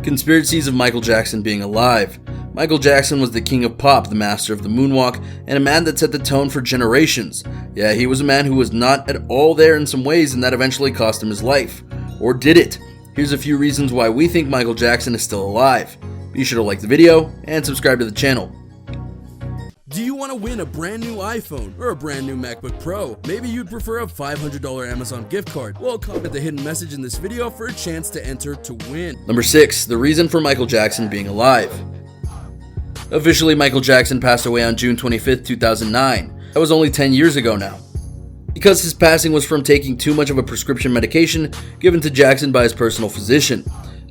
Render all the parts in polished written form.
Conspiracies of Michael Jackson being alive. Michael Jackson was the king of pop, the master of the moonwalk, and a man that set the tone for generations. Yeah, he was a man who was not at all there in some ways, and that eventually cost him his life. Or did it? Here's a few reasons why we think Michael Jackson is still alive. Be sure to like the video and subscribe to the channel. Do you want to win a brand new iPhone or a brand new MacBook Pro? Maybe you'd prefer a $500 Amazon gift card. Well, comment the hidden message in this video for a chance to enter to win. Number 6. The reason for Michael Jackson being alive. Officially, Michael Jackson passed away on June 25th, 2009. That was only 10 years ago now. Because his passing was from taking too much of a prescription medication given to Jackson by his personal physician,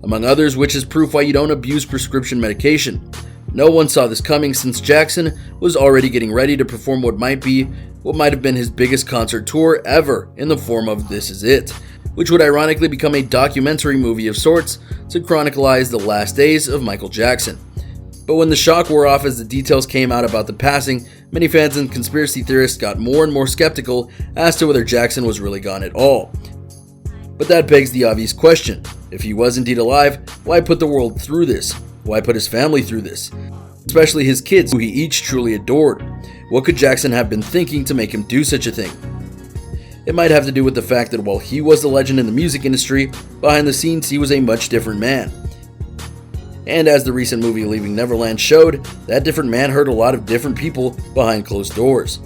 among others, which is proof why you don't abuse prescription medication. No one saw this coming since Jackson was already getting ready to perform what might have been his biggest concert tour ever in the form of This Is It, which would ironically become a documentary movie of sorts to chronicleize the last days of Michael Jackson. But when the shock wore off as the details came out about the passing, many fans and conspiracy theorists got more and more skeptical as to whether Jackson was really gone at all. But that begs the obvious question. If he was indeed alive, why put the world through this? Why put his family through this? Especially his kids, who he each truly adored. What could Jackson have been thinking to make him do such a thing? It might have to do with the fact that while he was the legend in the music industry, behind the scenes he was a much different man. And as the recent movie Leaving Neverland showed, that different man hurt a lot of different people behind closed doors.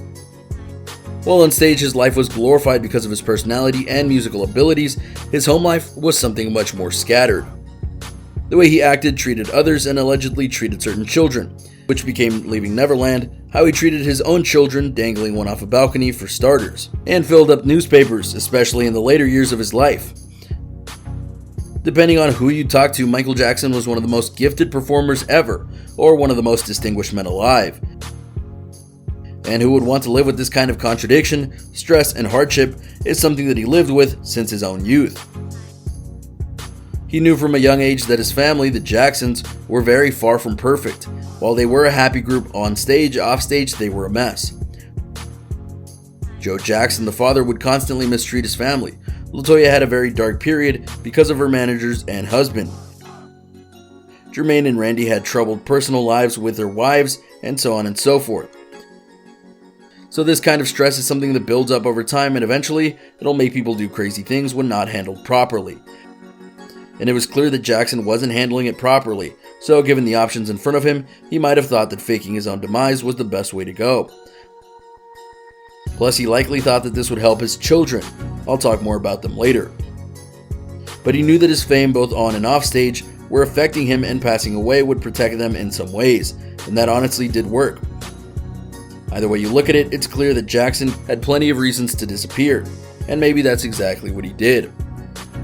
While on stage his life was glorified because of his personality and musical abilities, his home life was something much more scattered. The way he acted, treated others, and allegedly treated certain children, which became Leaving Neverland, how he treated his own children, dangling one off a balcony for starters, and filled up newspapers, especially in the later years of his life. Depending on who you talk to, Michael Jackson was one of the most gifted performers ever, or one of the most distinguished men alive. And who would want to live with this kind of contradiction, stress, and hardship is something that he lived with since his own youth. He knew from a young age that his family, the Jacksons, were very far from perfect. While they were a happy group on stage, off stage they were a mess. Joe Jackson, the father, would constantly mistreat his family. LaToya had a very dark period because of her managers and husband. Jermaine and Randy had troubled personal lives with their wives, and so on and so forth. So this kind of stress is something that builds up over time, and eventually it'll make people do crazy things when not handled properly. And it was clear that Jackson wasn't handling it properly, so given the options in front of him, he might have thought that faking his own demise was the best way to go. Plus, he likely thought that this would help his children. I'll talk more about them later. But he knew that his fame, both on and off stage, were affecting him, and passing away would protect them in some ways, and that honestly did work. Either way you look at it, it's clear that Jackson had plenty of reasons to disappear, and maybe that's exactly what he did.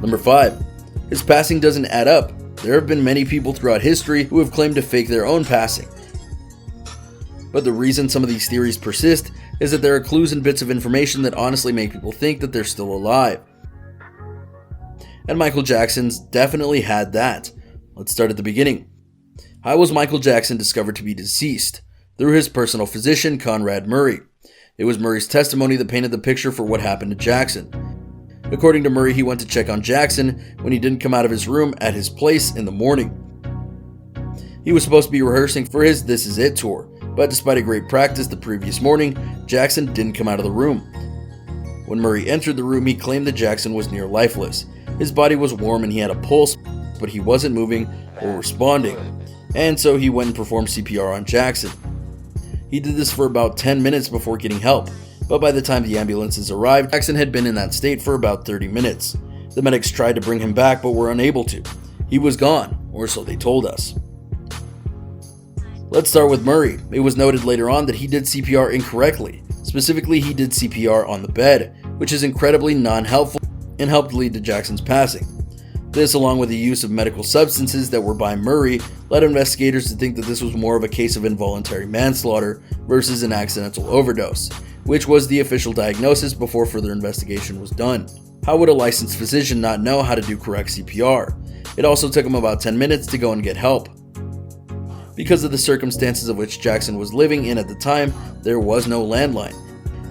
Number 5. His passing doesn't add up. There have been many people throughout history who have claimed to fake their own passing. But the reason some of these theories persist is that there are clues and bits of information that honestly make people think that they're still alive. And Michael Jackson's definitely had that. Let's start at the beginning. How was Michael Jackson discovered to be deceased? Through his personal physician, Conrad Murray. It was Murray's testimony that painted the picture for what happened to Jackson. According to Murray, he went to check on Jackson when he didn't come out of his room at his place in the morning. He was supposed to be rehearsing for his This Is It tour, but despite a great practice the previous morning, Jackson didn't come out of the room. When Murray entered the room, he claimed that Jackson was near lifeless. His body was warm and he had a pulse, but he wasn't moving or responding, and so he went and performed CPR on Jackson. He did this for about 10 minutes before getting help. But by the time the ambulances arrived, Jackson had been in that state for about 30 minutes. The medics tried to bring him back, but were unable to. He was gone, or so they told us. Let's start with Murray. It was noted later on that he did CPR incorrectly. Specifically, he did CPR on the bed, which is incredibly non-helpful and helped lead to Jackson's passing. This, along with the use of medical substances that were by Murray, led investigators to think that this was more of a case of involuntary manslaughter versus an accidental overdose, which was the official diagnosis before further investigation was done. How would a licensed physician not know how to do correct CPR? It also took him about 10 minutes to go and get help. Because of the circumstances of which Jackson was living in at the time, there was no landline,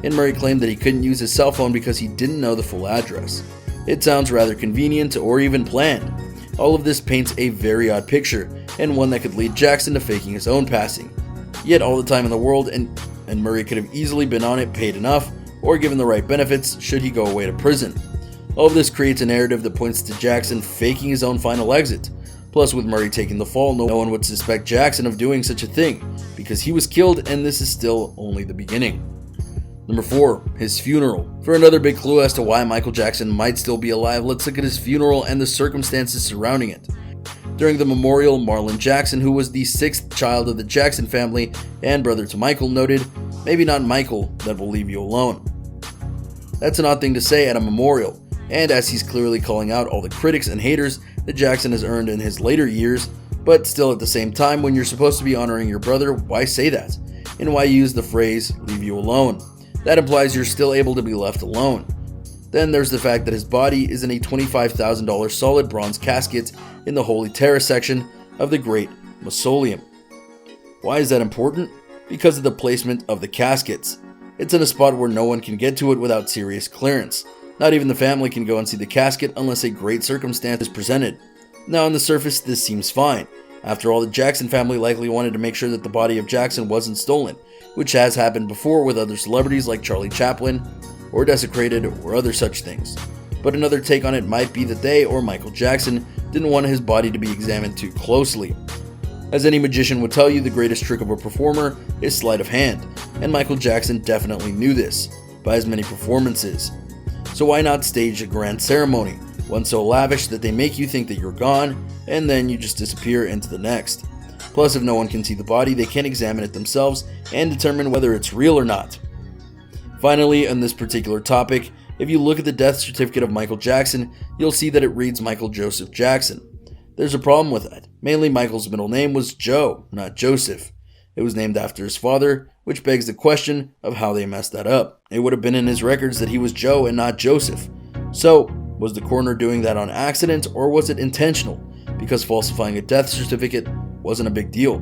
and Murray claimed that he couldn't use his cell phone because he didn't know the full address. It sounds rather convenient or even planned. All of this paints a very odd picture, and one that could lead Jackson to faking his own passing. He had all the time in the world, and Murray could have easily been on it, paid enough, or given the right benefits should he go away to prison. All of this creates a narrative that points to Jackson faking his own final exit. Plus, with Murray taking the fall, no one would suspect Jackson of doing such a thing, because he was killed and this is still only the beginning. Number 4, his funeral. For another big clue as to why Michael Jackson might still be alive, let's look at his funeral and the circumstances surrounding it. During the memorial, Marlon Jackson, who was the 6th child of the Jackson family and brother to Michael, noted, "Maybe not Michael that will leave you alone." That's an odd thing to say at a memorial, and as he's clearly calling out all the critics and haters that Jackson has earned in his later years, but still at the same time, when you're supposed to be honoring your brother, why say that? And why use the phrase, "leave you alone"? That implies you're still able to be left alone. Then there's the fact that his body is in a $25,000 solid bronze casket in the Holy Terrace section of the Great Mausoleum. Why is that important? Because of the placement of the caskets. It's in a spot where no one can get to it without serious clearance. Not even the family can go and see the casket unless a great circumstance is presented. Now on the surface this seems fine. After all, the Jackson family likely wanted to make sure that the body of Jackson wasn't stolen, which has happened before with other celebrities like Charlie Chaplin, or desecrated, or other such things. But another take on it might be that they, or Michael Jackson, didn't want his body to be examined too closely. As any magician would tell you, the greatest trick of a performer is sleight of hand, and Michael Jackson definitely knew this, by his many performances. So why not stage a grand ceremony, one so lavish that they make you think that you're gone, and then you just disappear into the next. Plus, if no one can see the body, they can examine it themselves and determine whether it's real or not. Finally, on this particular topic, if you look at the death certificate of Michael Jackson, you'll see that it reads Michael Joseph Jackson. There's a problem with that. Mainly, Michael's middle name was Joe, not Joseph. It was named after his father, which begs the question of how they messed that up. It would have been in his records that he was Joe and not Joseph. So, was the coroner doing that on accident, or was it intentional? Because falsifying a death certificate wasn't a big deal.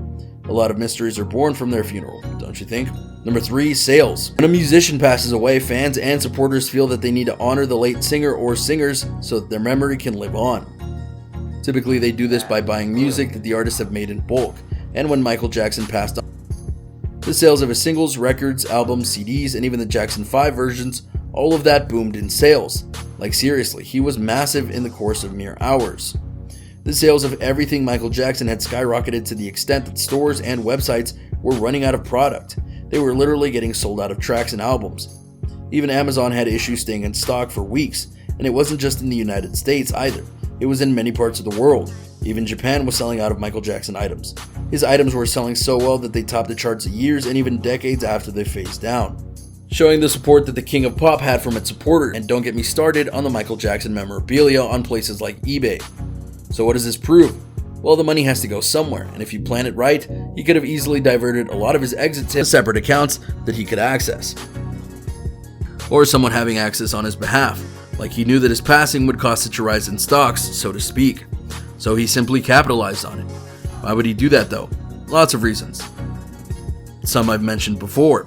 A lot of mysteries are born from their funeral, don't you think? Number 3, sales. When a musician passes away, fans and supporters feel that they need to honor the late singer or singers so that their memory can live on. Typically, they do this by buying music that the artists have made in bulk, and when Michael Jackson passed on, the sales of his singles, records, albums, CDs, and even the Jackson 5 versions, all of that boomed in sales. Like seriously, he was massive in the course of mere hours. The sales of everything Michael Jackson had skyrocketed to the extent that stores and websites were running out of product. They were literally getting sold out of tracks and albums. Even Amazon had issues staying in stock for weeks, and it wasn't just in the United States either. It was in many parts of the world. Even Japan was selling out of Michael Jackson items. His items were selling so well that they topped the charts years and even decades after they phased down, showing the support that the King of Pop had from its supporters. And don't get me started on the Michael Jackson memorabilia on places like eBay. So what does this prove? Well, the money has to go somewhere, and if you plan it right, he could have easily diverted a lot of his exits to separate accounts that he could access, or someone having access on his behalf. Like he knew that his passing would cause such a rise in stocks, so to speak. So he simply capitalized on it. Why would he do that though? Lots of reasons. Some I've mentioned before.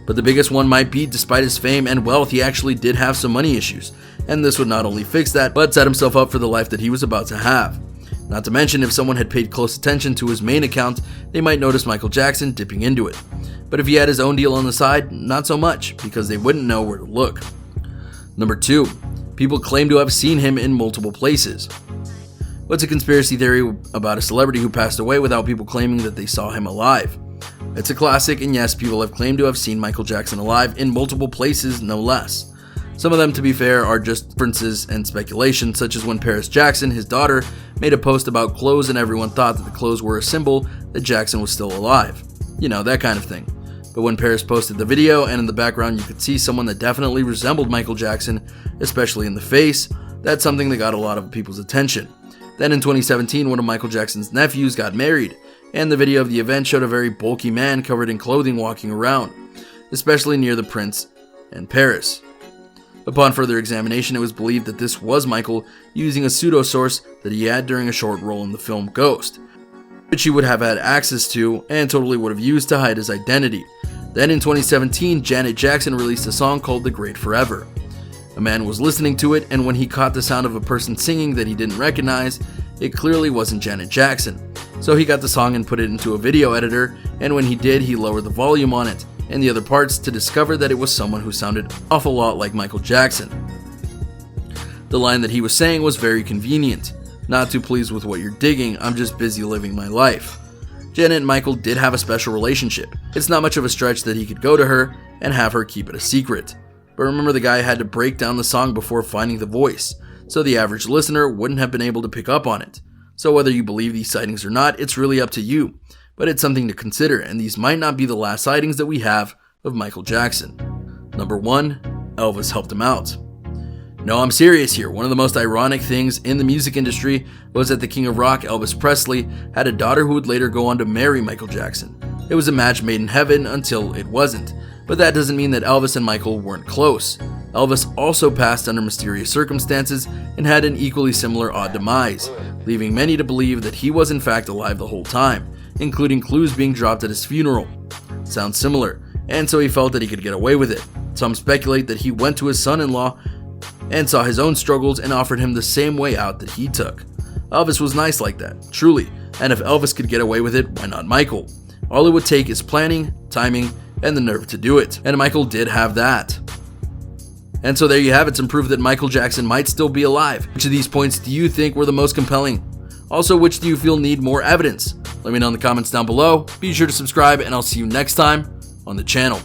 But the biggest one might be, despite his fame and wealth, he actually did have some money issues. And this would not only fix that, but set himself up for the life that he was about to have. Not to mention, if someone had paid close attention to his main account, they might notice Michael Jackson dipping into it. But if he had his own deal on the side, not so much, because they wouldn't know where to look. Number 2, people claim to have seen him in multiple places. What's a conspiracy theory about a celebrity who passed away without people claiming that they saw him alive? It's a classic, and yes, people have claimed to have seen Michael Jackson alive in multiple places, no less. Some of them, to be fair, are just inferences and speculation, such as when Paris Jackson, his daughter, made a post about clothes and everyone thought that the clothes were a symbol that Jackson was still alive. You know, that kind of thing. But when Paris posted the video, and in the background you could see someone that definitely resembled Michael Jackson, especially in the face, that's something that got a lot of people's attention. Then in 2017, one of Michael Jackson's nephews got married, and the video of the event showed a very bulky man covered in clothing walking around, especially near the Prince and Paris. Upon further examination, it was believed that this was Michael using a pseudo-source that he had during a short role in the film Ghost, which he would have had access to and totally would have used to hide his identity. Then in 2017, Janet Jackson released a song called The Great Forever. A man was listening to it, and when he caught the sound of a person singing that he didn't recognize, it clearly wasn't Janet Jackson. So he got the song and put it into a video editor, and when he did, he lowered the volume on it and the other parts to discover that it was someone who sounded an awful lot like Michael Jackson. The line that he was saying was very convenient. "Not too pleased with what you're digging, I'm just busy living my life." Janet and Michael did have a special relationship. It's not much of a stretch that he could go to her and have her keep it a secret. But remember, the guy had to break down the song before finding the voice, so the average listener wouldn't have been able to pick up on it. So whether you believe these sightings or not, it's really up to you. But it's something to consider, and these might not be the last sightings that we have of Michael Jackson. Number 1, Elvis helped him out. No, I'm serious here. One of the most ironic things in the music industry was that the king of rock, Elvis Presley, had a daughter who would later go on to marry Michael Jackson. It was a match made in heaven until it wasn't. But that doesn't mean that Elvis and Michael weren't close. Elvis also passed under mysterious circumstances and had an equally similar odd demise, leaving many to believe that he was in fact alive the whole time, including clues being dropped at his funeral. Sounds similar, and so he felt that he could get away with it. Some speculate that he went to his son-in-law and saw his own struggles and offered him the same way out that he took. Elvis was nice like that, truly, and if Elvis could get away with it, why not Michael? All it would take is planning, timing, and the nerve to do it, and Michael did have that. And so there you have it, some proof that Michael Jackson might still be alive. Which of these points do you think were the most compelling? Also, which do you feel need more evidence? Let me know in the comments down below. Be sure to subscribe, and I'll see you next time on the channel.